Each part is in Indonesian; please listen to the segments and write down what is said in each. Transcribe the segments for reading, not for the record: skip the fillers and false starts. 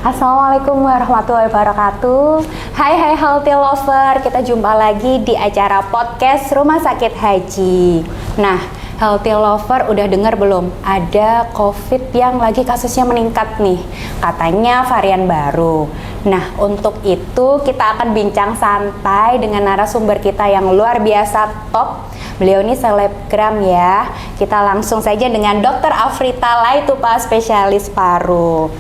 Assalamualaikum warahmatullahi wabarakatuh. Hai healthy lover, kita jumpa lagi di acara podcast Rumah Sakit Haji. Nah, healthy lover udah dengar belum? Ada COVID yang lagi kasusnya meningkat nih. Katanya varian baru. Nah, untuk itu kita akan bincang santai dengan narasumber kita yang luar biasa top. Beliau ini selebgram ya. Kita langsung saja dengan Dr. Afrita Laitupa, spesialis paru.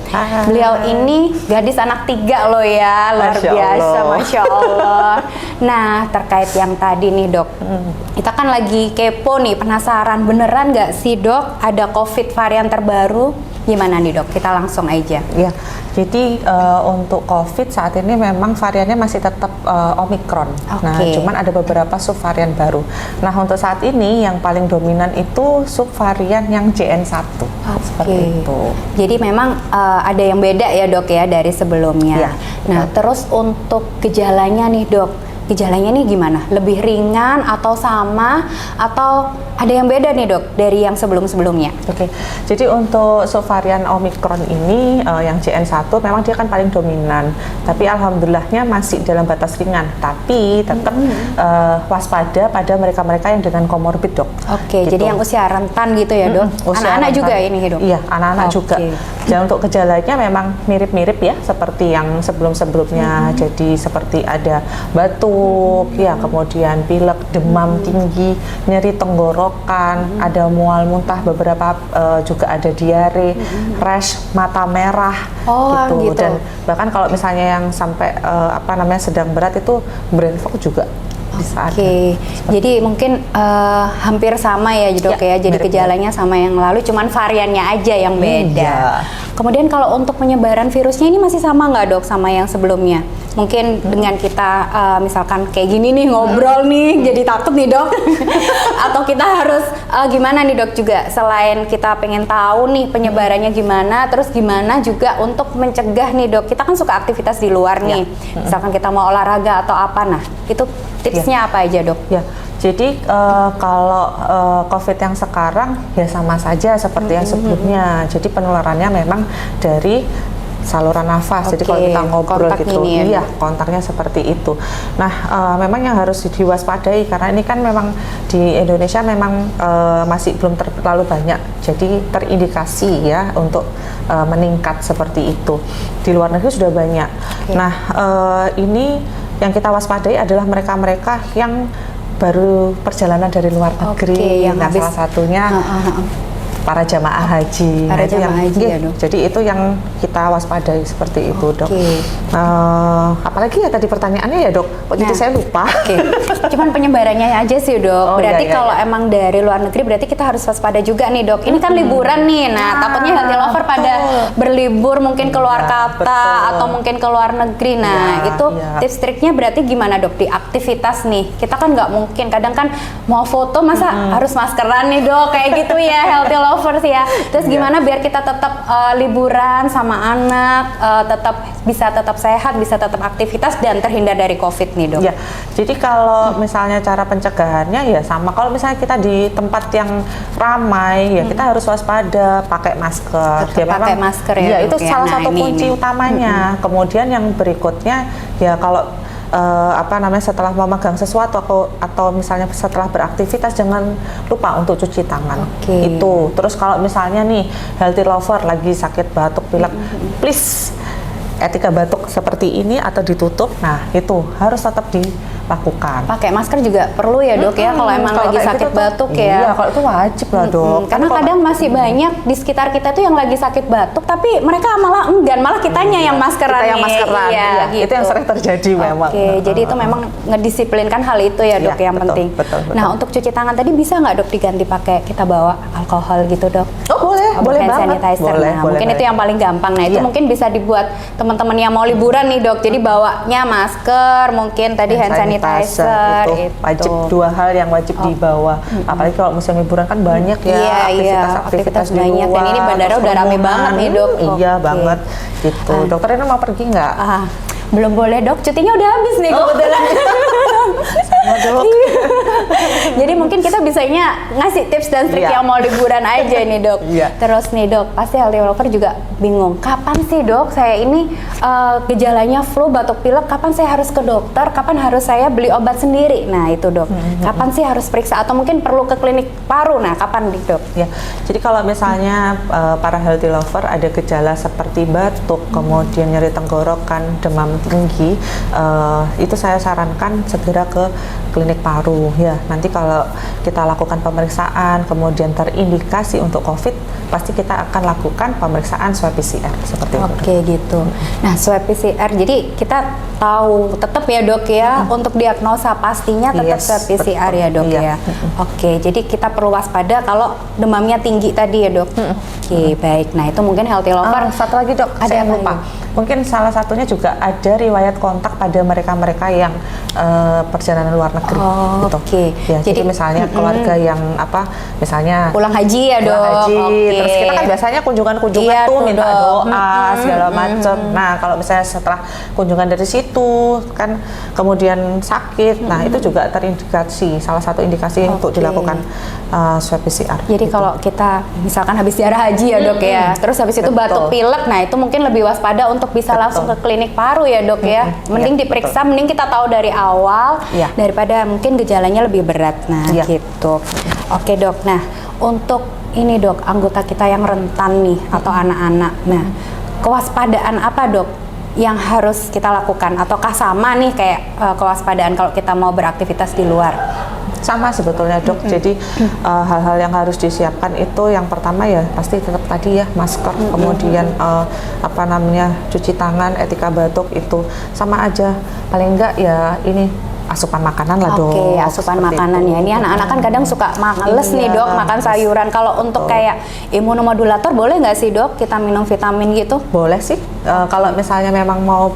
Beliau ini gadis anak 3 loh ya, luar biasa, Masya Allah. Nah, terkait yang tadi nih dok, kita kan lagi kepo nih, penasaran beneran nggak sih dok ada COVID varian terbaru? Gimana nih dok? Kita langsung aja. Ya, jadi untuk COVID saat ini memang variannya masih tetap Omicron. Nah, cuman ada beberapa subvarian baru. Nah, untuk saat ini yang paling dominan itu subvarian yang JN1. Seperti itu. Jadi memang ada yang beda ya dok ya dari sebelumnya. Ya, nah, terus untuk gejalanya nih dok, gejalanya nih gimana? Lebih ringan atau sama atau ada yang beda nih dok dari yang sebelum-sebelumnya? Oke, jadi untuk subvarian Omicron ini yang JN1 memang dia kan paling dominan, tapi alhamdulillahnya masih dalam batas ringan, tapi tetap waspada pada mereka-mereka yang dengan komorbid dok. Oke, gitu. Jadi yang usia rentan gitu ya dok? Anak-anak juga ini dok? Iya, anak-anak juga. Dan untuk gejalanya memang mirip-mirip ya, seperti yang sebelum-sebelumnya, jadi seperti ada batuk, ya kemudian pilek, demam tinggi, nyeri tenggorok, ada mual muntah, beberapa juga ada diare, rash, mata merah, gitu. Dan bahkan kalau misalnya yang sampai sedang berat itu brain fog juga bisa ada. Jadi mungkin hampir sama ya dok ya, jadi gejalanya sama yang lalu, cuman variannya aja yang beda. Kemudian kalau untuk penyebaran virusnya ini masih sama nggak dok sama yang sebelumnya? Mungkin dengan kita misalkan kayak gini nih ngobrol nih, jadi takut nih dok. Atau kita harus gimana nih dok juga, selain kita pengen tahu nih penyebarannya gimana, terus gimana juga untuk mencegah nih dok, kita kan suka aktivitas di luar nih, misalkan kita mau olahraga atau apa, nah itu tipsnya apa aja dok? Ya, jadi kalau COVID yang sekarang ya sama saja seperti yang sebelumnya. Jadi penularannya memang dari saluran nafas. Jadi kalau kita ngobrol kontak gitu, iya kontaknya seperti itu. Nah, memang yang harus diwaspadai karena ini kan memang di Indonesia memang masih belum terlalu banyak. Jadi terindikasi ya untuk meningkat seperti itu. Di luar negeri sudah banyak. Nah, ini yang kita waspadai adalah mereka-mereka yang baru perjalanan dari luar negeri. Nah, salah satunya para jamaah haji. Para jamaah haji ya dok. Jadi itu yang kita waspadai seperti itu dok. Apalagi ya tadi pertanyaannya ya dok. Jadi saya lupa. Cuman penyebarannya aja sih dok. Berarti kalau emang dari luar negeri berarti kita harus waspada juga nih dok. Ini kan liburan nih. Nah, takutnya healthy lover pada berlibur mungkin keluar kota atau mungkin ke luar negeri. Nah, itu tips triknya berarti gimana dok di aktivitas nih? Kita kan nggak mungkin, kadang kan mau foto masa harus maskeran nih dok, kayak gitu ya healthy lovers ya. Terus gimana biar kita tetap liburan sama anak, tetap sehat, bisa tetap aktivitas dan terhindar dari COVID nih dok? Ya, jadi kalau misalnya cara pencegahannya ya sama. Kalau misalnya kita di tempat yang ramai, ya kita harus waspada, pakai masker. Pakai masker ya. Ya itu salah satu kunci utamanya. Kemudian yang berikutnya ya kalau setelah memegang sesuatu atau misalnya setelah beraktivitas jangan lupa untuk cuci tangan. Itu. Terus kalau misalnya nih healthy lover lagi sakit batuk pilek, please etika batuk seperti ini atau ditutup, nah itu harus tetap dilakukan. Pakai masker juga perlu ya dok ya kalau emang lagi sakit batuk ya. Iya, kalau itu wajib lah dok. Karena kadang masih banyak di sekitar kita tuh yang lagi sakit batuk tapi mereka malah enggan, malah kitanya yang maskeran. Kita yang maskeran, gitu. Itu yang sering terjadi memang. Jadi itu memang ngedisiplinkan hal itu ya dok yang penting. Betul. Nah, untuk cuci tangan tadi bisa nggak dok diganti pakai kita bawa alkohol gitu dok? Boleh hand banget. Sanitizer. Mungkin itu yang paling gampang. Nah, itu mungkin bisa dibuat teman-teman yang mau liburan nih dok. Jadi bawanya masker, mungkin tadi hand sanitizer. Itu wajib, 2 hal yang wajib dibawa. Apalagi kalau musim liburan kan banyak ya aktivitas di banyak. luar. Dan ini bandara udah rame banget nih dok. Iya banget gitu. Dokter Rena mau pergi nggak? Belum boleh dok, cutinya udah habis nih kebetulan. Sama dok. Jadi mungkin kita bisanya ngasih tips dan trik yang mau liburan aja nih dok. Terus nih dok, pasti healthy lover juga bingung, kapan sih dok saya ini gejalanya flu, batuk pilek, kapan saya harus ke dokter, kapan harus saya beli obat sendiri? Nah itu dok, kapan sih harus periksa atau mungkin perlu ke klinik paru? Nah kapan nih dok? Ya, jadi kalau misalnya para healthy lover ada gejala seperti batuk, kemudian nyeri tenggorokan, demam tinggi, itu saya sarankan segera ke klinik paru ya. Nanti kalau kita lakukan pemeriksaan kemudian terindikasi untuk COVID, pasti kita akan lakukan pemeriksaan swab PCR seperti itu. Oke gitu. Nah swab PCR, jadi kita tahu tetap ya dok ya, untuk diagnosa pastinya tetap swab PCR ya dok ya. Oke, jadi kita perlu waspada kalau demamnya tinggi tadi ya dok. Oke baik. Nah itu mungkin healthy lover. Satu lagi dok, ada yang lupa. Mungkin salah satunya juga ada riwayat kontak pada mereka-mereka yang perjalanan luar negeri. Gitu. Ya, jadi misalnya keluarga yang misalnya pulang haji ya dok. Terus kita kan biasanya kunjungan tuh minta doa segala macam. Nah kalau misalnya setelah kunjungan dari situ kan kemudian sakit, nah itu juga terindikasi, salah satu indikasi untuk dilakukan swab PCR. Jadi kalau kita misalkan habis ziarah haji ya dok ya, terus habis itu batuk pilek, nah itu mungkin lebih waspada untuk bisa langsung ke klinik paru ya dok ya. Mending diperiksa, mending kita tahu dari awal daripada mungkin gejalanya lebih berat. Nah gitu. Oke dok. Nah untuk ini dok, anggota kita yang rentan nih atau anak-anak. Nah kewaspadaan apa dok yang harus kita lakukan? Ataukah sama nih kayak kewaspadaan kalau kita mau beraktivitas di luar? Sama sebetulnya dok. Jadi hal-hal yang harus disiapkan itu yang pertama ya pasti tetap tadi ya masker, kemudian cuci tangan, etika batuk itu sama aja. Paling enggak ya ini asupan makanan lah dok. Oke, asupan makanan ya. Ini anak-anak kan kadang suka males nih dok makan sayuran. Kalau untuk kayak imunomodulator boleh nggak sih dok kita minum vitamin gitu? Boleh sih. Kalau misalnya memang mau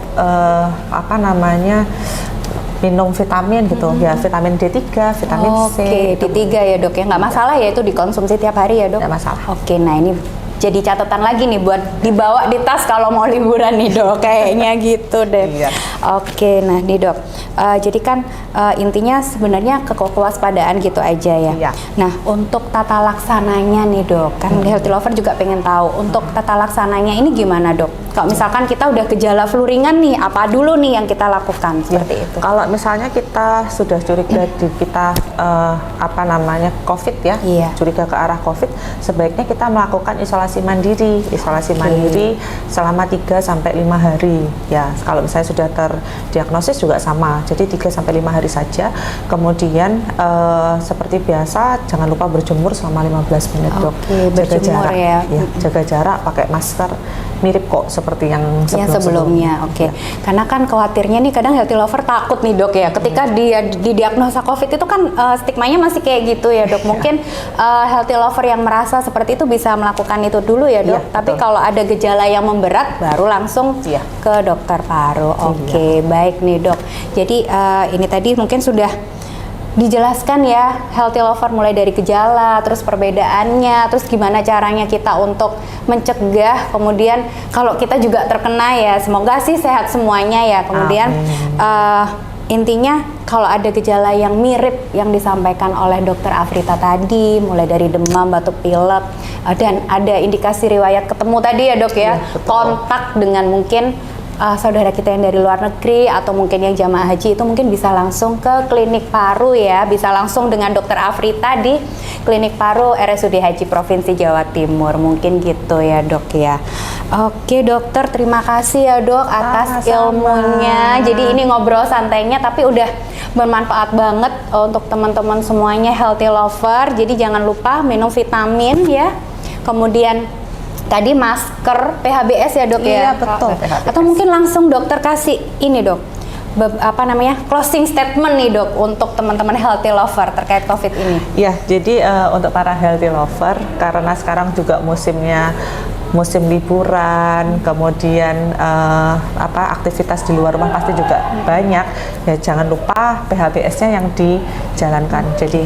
minum vitamin gitu ya, vitamin D3, vitamin C. Oke, D3 ya dok ya, nggak masalah ya itu dikonsumsi tiap hari ya dok? Nggak masalah. Oke, nah ini jadi catatan lagi nih buat dibawa di tas kalau mau liburan nih dok, kayaknya gitu deh. Oke, nah nih dok, jadi kan intinya sebenarnya kewaspadaan gitu aja ya. Nah untuk tata laksananya nih dok, kan healthy lover juga pengen tahu untuk tata laksananya ini gimana dok? Kalau misalkan kita udah gejala flu ringan nih, apa dulu nih yang kita lakukan seperti itu? Kalau misalnya kita sudah curiga kita COVID ya, curiga ke arah COVID, sebaiknya kita melakukan isolasi mandiri selama 3 sampai 5 hari. Ya, kalau misalnya sudah terdiagnosis juga sama. Jadi 3 sampai 5 hari saja. Kemudian seperti biasa jangan lupa berjemur selama 15 menit, dok. Jaga jarak ya. Jaga jarak, pakai masker. Mirip kok seperti yang sebelumnya. Karena kan khawatirnya nih kadang healthy lover takut nih dok ya, ketika dia didiagnosa COVID itu kan stigmanya masih kayak gitu ya dok. Mungkin healthy lover yang merasa seperti itu bisa melakukan itu dulu ya dok. Tapi kalau ada gejala yang memberat baru langsung ke dokter paru. Baik nih dok. Jadi ini tadi mungkin sudah dijelaskan ya healthy lover mulai dari gejala, terus perbedaannya, terus gimana caranya kita untuk mencegah, kemudian kalau kita juga terkena ya semoga sih sehat semuanya ya. Kemudian intinya kalau ada gejala yang mirip yang disampaikan oleh dokter Afrita tadi, mulai dari demam, batuk pilek, dan ada indikasi riwayat ketemu tadi ya dok ya, kontak dengan mungkin saudara kita yang dari luar negeri atau mungkin yang jamaah haji, itu mungkin bisa langsung ke klinik paru ya, bisa langsung dengan dokter Afrita di klinik paru RSUD Haji Provinsi Jawa Timur, mungkin gitu ya dok ya. Oke dokter, terima kasih ya dok atas ilmunya. Jadi ini ngobrol santainya tapi udah bermanfaat banget untuk teman-teman semuanya healthy lover. Jadi jangan lupa minum vitamin ya, kemudian tadi masker, PHBS ya dok ya? Iya betul. Atau mungkin langsung dokter kasih ini dok, closing statement nih dok untuk teman-teman healthy lover terkait COVID ini. Ya, jadi untuk para healthy lover, karena sekarang juga musim liburan, kemudian aktivitas di luar rumah pasti juga banyak. Ya jangan lupa PHBS-nya yang dijalankan. Jadi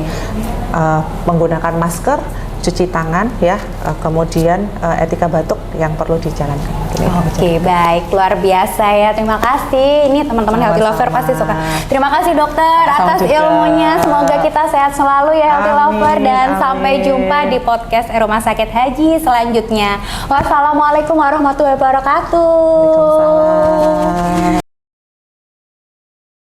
menggunakan masker, cuci tangan ya, kemudian etika batuk yang perlu dijalankan. Oke, baik, luar biasa ya. Terima kasih. Ini teman-teman Healthy Lover pasti suka. Terima kasih dokter atas ilmunya. Semoga kita sehat selalu ya Healthy Lover, dan sampai jumpa di podcast Rumah Sakit Haji selanjutnya. Wassalamualaikum warahmatullahi wabarakatuh.